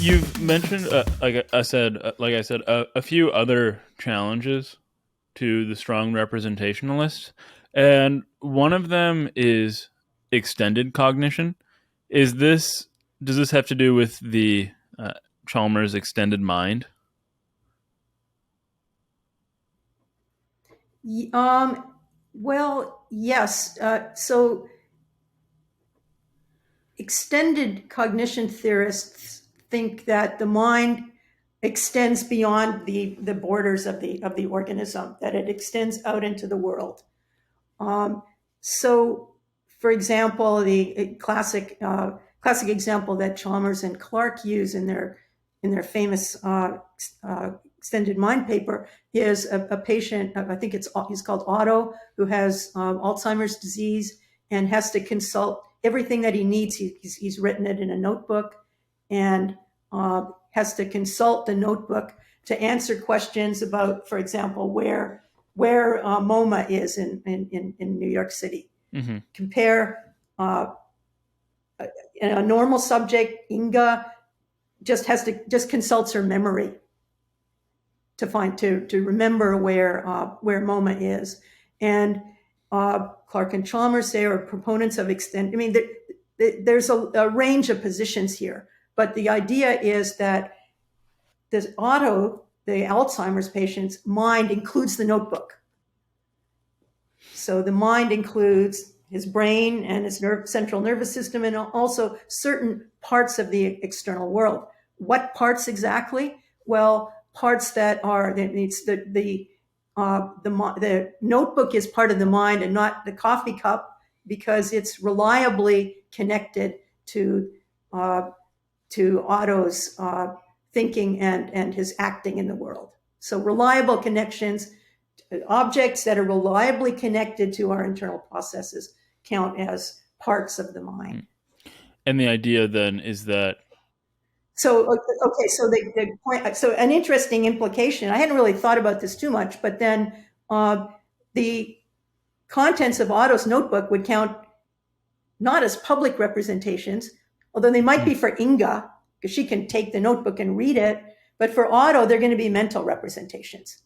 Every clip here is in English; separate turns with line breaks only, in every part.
You've mentioned, a few other challenges to the strong representationalist, and one of them is extended cognition. Is this Does this have to do with the Chalmers extended mind?
Well, yes. So extended cognition theorists think that the mind extends beyond the borders of the organism, that it extends out into the world. So, for example, the classic example that Chalmers and Clark use in their famous extended mind paper is a patient. I think he's called Otto, who has Alzheimer's disease and has to consult everything that he needs. He's written it in a notebook and has to consult the notebook to answer questions about, for example, where MoMA is in New York City.
Mm-hmm.
Compare a normal subject, Inga, just consults her memory to remember where MoMA is. And Clark and Chalmers say are proponents of extend. I mean, there's a range of positions here, but the idea is that this Otto, the Alzheimer's patient's mind includes the notebook. So the mind includes his brain and his central nervous system, and also certain parts of the external world. What parts exactly? Well, parts that are the notebook is part of the mind and not the coffee cup, because it's reliably connected to Otto's thinking and his acting in the world. So reliable connections, objects that are reliably connected to our internal processes count as parts of the mind.
And the idea then is that
So the point. So an interesting implication. I hadn't really thought about this too much, but then the contents of Otto's notebook would count not as public representations, although they might be for Inga, because she can take the notebook and read it. But for Otto, they're going to be mental representations,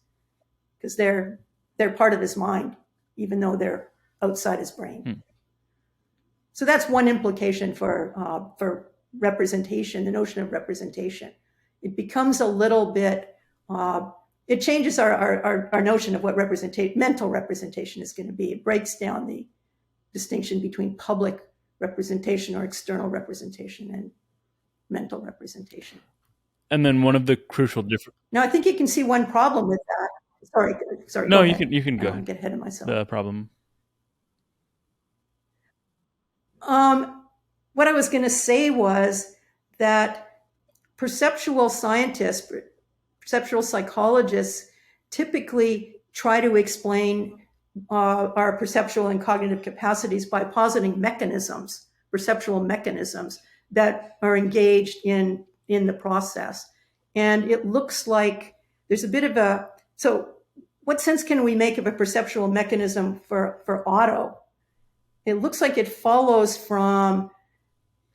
because they're part of his mind, even though they're outside his brain. So that's one implication for representation, the notion of representation. It becomes a little bit, it changes our notion of what mental representation is going to be. It breaks down the distinction between public representation or external representation and mental representation.
And then one of the crucial differences.
Now, I think you can see one problem with that. Sorry.
No, you can go ahead.
Get ahead of myself.
The problem.
What I was going to say was that perceptual scientists, perceptual psychologists, typically try to explain our perceptual and cognitive capacities by positing mechanisms, perceptual mechanisms that are engaged in the process. And it looks like there's a bit of a, so what sense can we make of a perceptual mechanism for Otto? It looks like it follows from,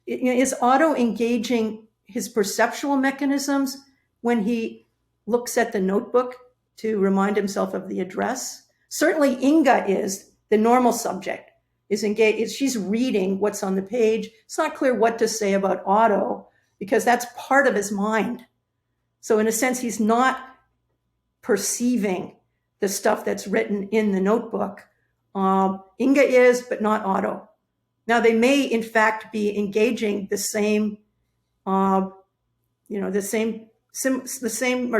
is Otto engaging his perceptual mechanisms when he looks at the notebook to remind himself of the address? Certainly Inga is, the normal subject, is engaged. She's reading what's on the page. It's not clear what to say about Otto, because that's part of his mind. So in a sense, he's not perceiving the stuff that's written in the notebook. Inga is, but not Otto. Now, they may, in fact, be engaging the same or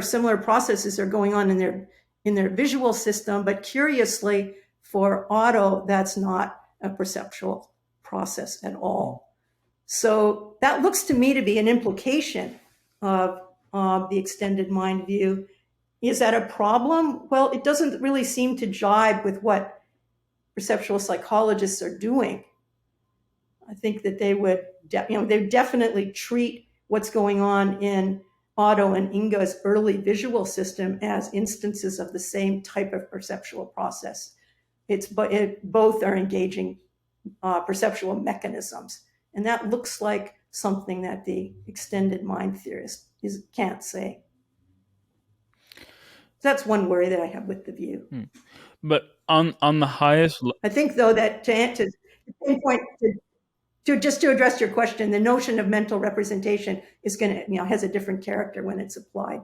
similar processes are going on in their visual system, but curiously, for Otto, that's not a perceptual process at all. So that looks to me to be an implication of the extended mind view. Is that a problem? Well, it doesn't really seem to jibe with what perceptual psychologists are doing. I think that they would, they definitely treat what's going on in Otto and Inga's early visual system as instances of the same type of perceptual process. Both are engaging perceptual mechanisms, and that looks like something that the extended mind theorist can't say. That's one worry that I have with the view.
But on the highest,
I think, though, that to pinpoint to address your question, the notion of mental representation is going to, has a different character when it's applied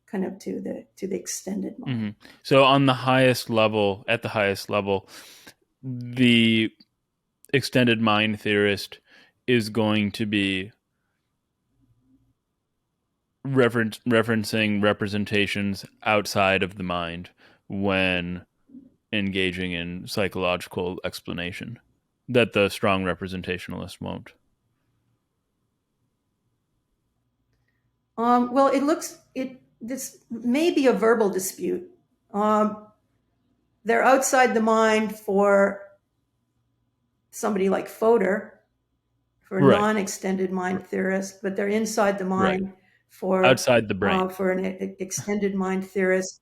kind of to the extended mind.
So on the highest level, at the highest level, the extended mind theorist is going to be referencing representations outside of the mind when engaging in psychological explanation that the strong representationalist won't.
Well, this may be a verbal dispute. They're outside the mind for somebody like Fodor, for a
Right.
non-extended mind theorist, but they're inside the mind for
outside the brain.
For an extended mind theorist.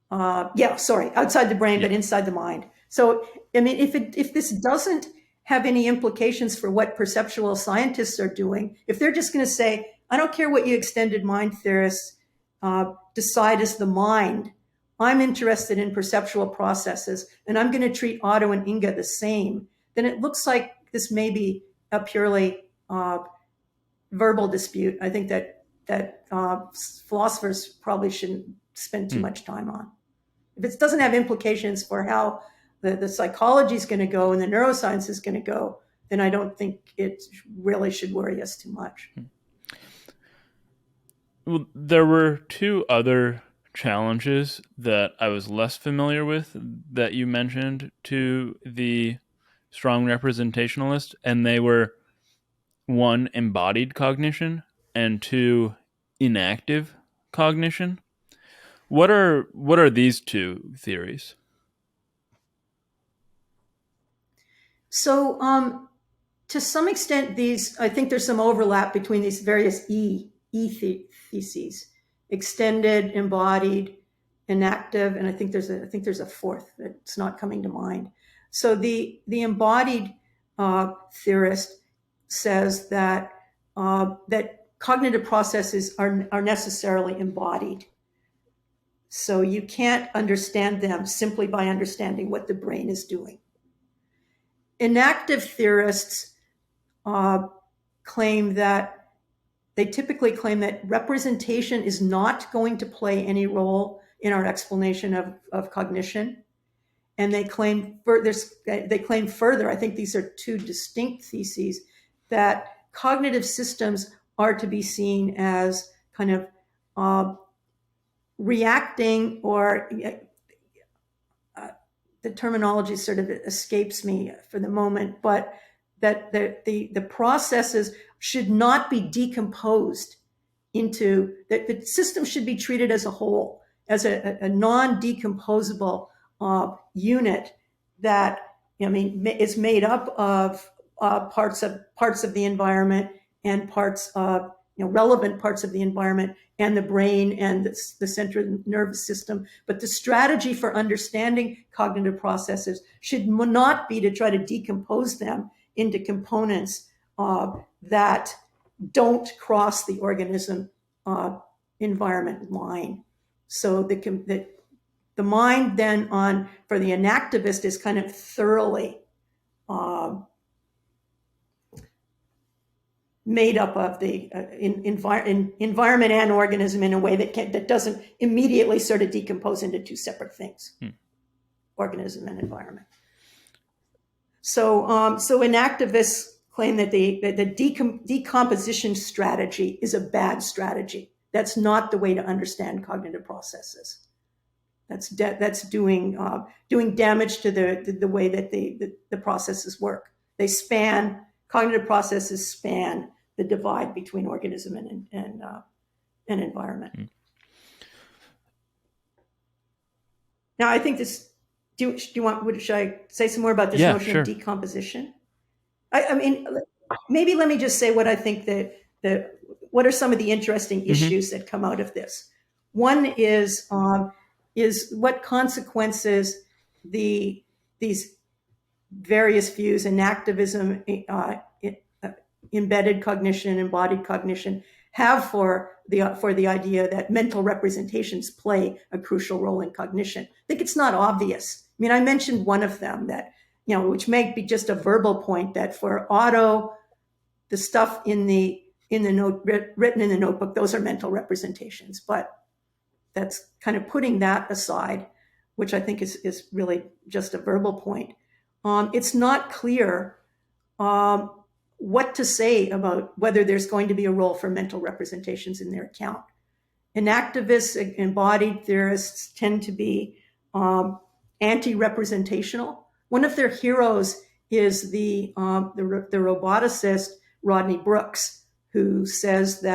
Outside the brain, but inside the mind. So, I mean, if this doesn't have any implications for what perceptual scientists are doing, if they're just going to say, I don't care what you extended mind theorists decide is the mind, I'm interested in perceptual processes, and I'm going to treat Otto and Inga the same, then it looks like this may be a purely verbal dispute. I think that philosophers probably shouldn't spend too much time on. If it doesn't have implications for how the psychology is going to go and the neuroscience is going to go, then I don't think it really should worry us too much.
Well, there were two other challenges that I was less familiar with that you mentioned to the strong representationalist, and they were, one, embodied cognition, and two, inactive cognition. What are these two theories?
So, to some extent, I think there's some overlap between these various theses: extended, embodied, inactive, and I think there's a fourth that's not coming to mind. So the embodied theorist says that cognitive processes are necessarily embodied. So you can't understand them simply by understanding what the brain is doing. Inactive theorists typically claim that representation is not going to play any role in our explanation of cognition. And they claim further, I think these are two distinct theses, that cognitive systems are to be seen as kind of reacting, or the terminology sort of escapes me for the moment, but that the processes should not be decomposed into, that the system should be treated as a whole, as a non-decomposable unit that, is made up of parts of the environment and parts of, relevant parts of the environment and the brain and the central nervous system. But the strategy for understanding cognitive processes should not be to try to decompose them into components that don't cross the organism environment line. So the mind then for the inactivist is kind of thoroughly made up of the environment and organism in a way that doesn't immediately sort of decompose into two separate things, organism and environment. So inactivists claim that the decomposition strategy is a bad strategy. That's not the way to understand cognitive processes. That's doing damage to the way that the processes work. Cognitive processes span the divide between organism and environment. Now, I think this. Should I say some more about this notion of decomposition? I mean, maybe let me just say what I think what are some of the interesting issues that come out of this. One is what consequences these various views, inactivism, embedded cognition and embodied cognition have for the idea that mental representations play a crucial role in cognition. I think it's not obvious. I mean, I mentioned one of them that, which may be just a verbal point, that for Otto, the stuff in the note written in the notebook, those are mental representations. But that's kind of putting that aside, which I think is really just a verbal point. It's not clear what to say about whether there's going to be a role for mental representations in their account. Inactivists, embodied theorists tend to be anti-representational. One of their heroes is the roboticist Rodney Brooks, who says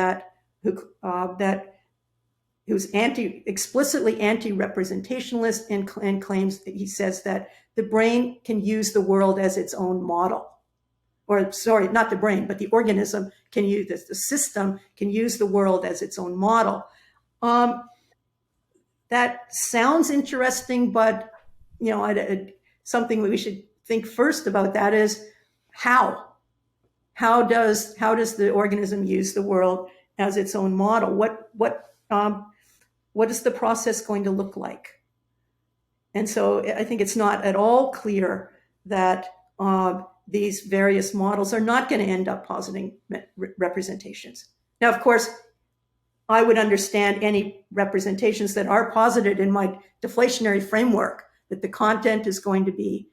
who's explicitly anti-representationalist and claims that he says that the brain can use the world as its own model. Or sorry, not the brain, but the organism can use the system can use the world as its own model. That sounds interesting, but something we should think first about that is how does the organism use the world as its own model? What is the process going to look like? And so I think it's not at all clear that these various models are not going to end up positing representations. Now, of course, I would understand any representations that are posited in my deflationary framework, that the content is going to be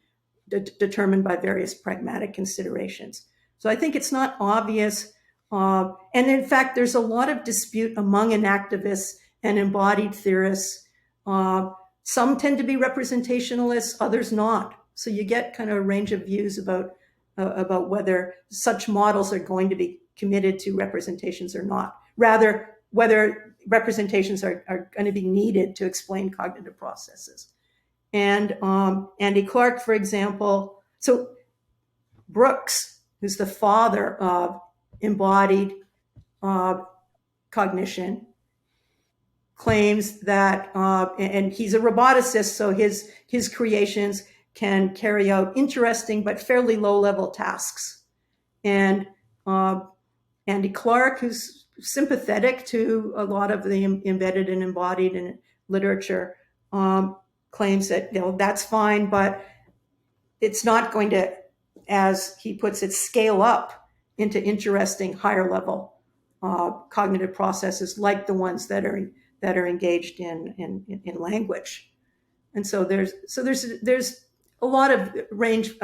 determined by various pragmatic considerations. So I think it's not obvious. And in fact, there's a lot of dispute among inactivists and embodied theorists. Some tend to be representationalists, others not. So you get kind of a range of views about whether such models are going to be committed to representations or not. Rather, whether representations are going to be needed to explain cognitive processes. And Andy Clark, for example, so Brooks, who's the father of embodied cognition, claims that, and he's a roboticist, so his creations can carry out interesting but fairly low-level tasks. And Andy Clark, who's sympathetic to a lot of the embedded and embodied in literature, claims that that's fine, but it's not going to, as he puts it, scale up into interesting higher-level cognitive processes like the ones that are engaged in language. And so there's a lot of range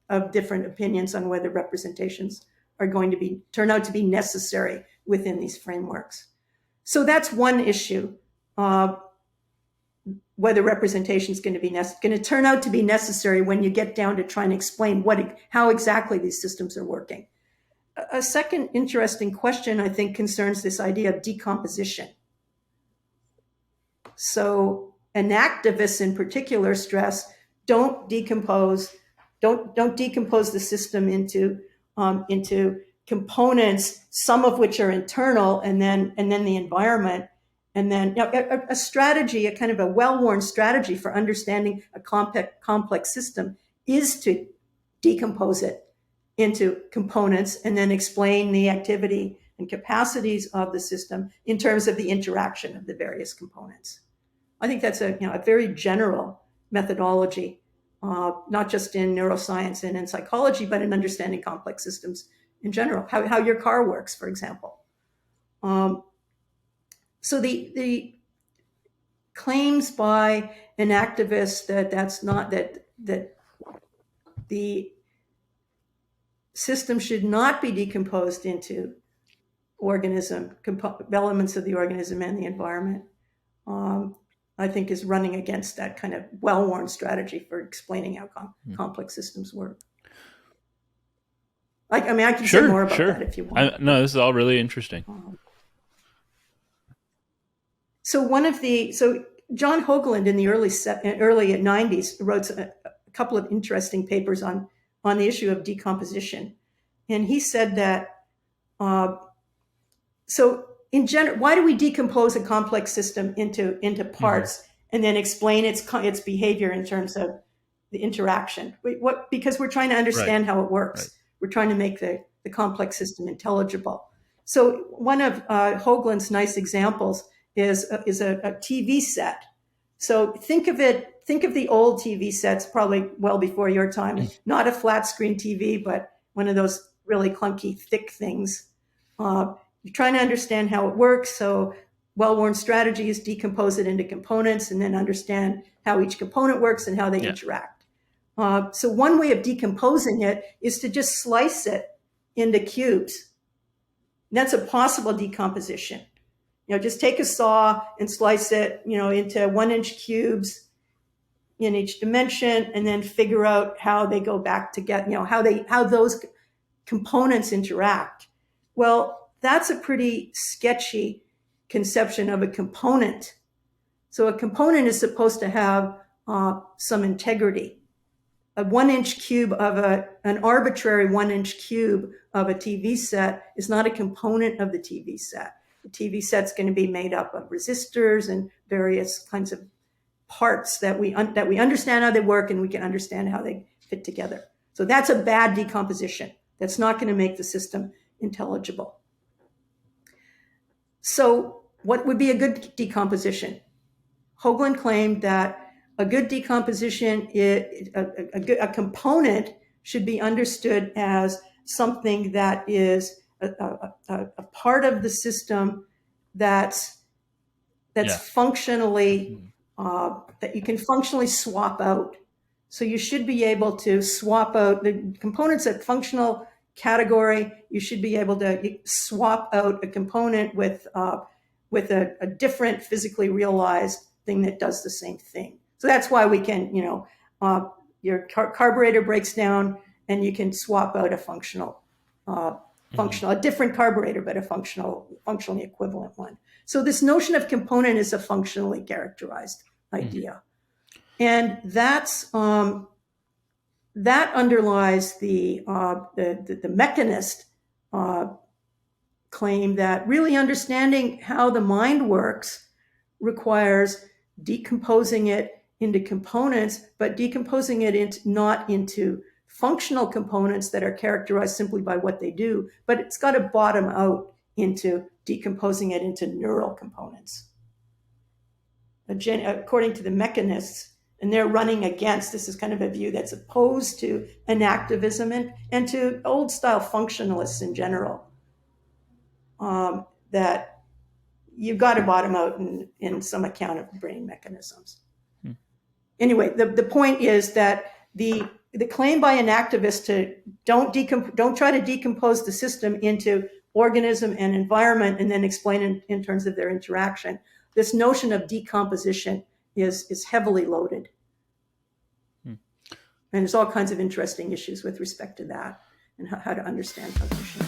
of different opinions on whether representations are going to turn out to be necessary within these frameworks. So that's one issue, whether representation is going to turn out to be necessary when you get down to trying to explain how exactly these systems are working. A second interesting question, I think, concerns this idea of decomposition. So inactivists in particular stress don't decompose the system into components, some of which are internal, and then the environment, and then a strategy, a kind of a well-worn strategy for understanding a complex system is to decompose it into components and then explain the activity and capacities of the system in terms of the interaction of the various components. I think that's a very general methodology, not just in neuroscience and in psychology, but in understanding complex systems in general, how your car works, for example. So the claims by an activist that the system should not be decomposed into elements of the organism and the environment, I think is running against that kind of well-worn strategy for explaining how complex systems work. I can say more about that if you want.
No, this is all really interesting.
So John Hoagland in the early 90s wrote a couple of interesting papers on the issue of decomposition, and he said that so in general, why do we decompose a complex system into parts and then explain its behavior in terms of the interaction? Because we're trying to understand how it works. Right. We're trying to make the the complex system intelligible. So one of Hoagland's nice examples is a TV set. So think of the old TV sets, probably well before your time, not a flat screen TV, but one of those really clunky, thick things. You're trying to understand how it works. So well-worn strategy is decompose it into components and then understand how each component works and how they interact. So one way of decomposing it is to just slice it into cubes. And that's a possible decomposition. Just take a saw and slice it, into 1-inch cubes in each dimension, and then figure out how they go back together, how those components interact. Well, that's a pretty sketchy conception of a component. So a component is supposed to have some integrity. A 1-inch cube of an arbitrary 1-inch cube of a TV set is not a component of the TV set. The TV set's going to be made up of resistors and various kinds of parts that we understand how they work, and we can understand how they fit together. So that's a bad decomposition. That's not going to make the system intelligible. So what would be a good decomposition? Hoagland claimed that a good decomposition, a component should be understood as something that is a part of the system that's functionally, that you can functionally swap out. So you should be able to swap out the components at functional category. You should be able to swap out a component with a different physically realized thing that does the same thing. So that's why we can, your carburetor breaks down and you can swap out a a different carburetor, but a functionally equivalent one. So this notion of component is a functionally characterized idea. And that's, that underlies the mechanist claim that really understanding how the mind works requires decomposing it into components, but decomposing it not into functional components that are characterized simply by what they do, but it's got to bottom out into decomposing it into neural components. According to the mechanists, and they're running against, this is kind of a view that's opposed to inactivism and to old style functionalists in general, that you've got to bottom out in some account of brain mechanisms. Anyway, the point is that the claim by an activist to don't try to decompose the system into organism and environment and then explain in terms of their interaction. This notion of decomposition is heavily loaded. And there's all kinds of interesting issues with respect to that and how to understand cognition.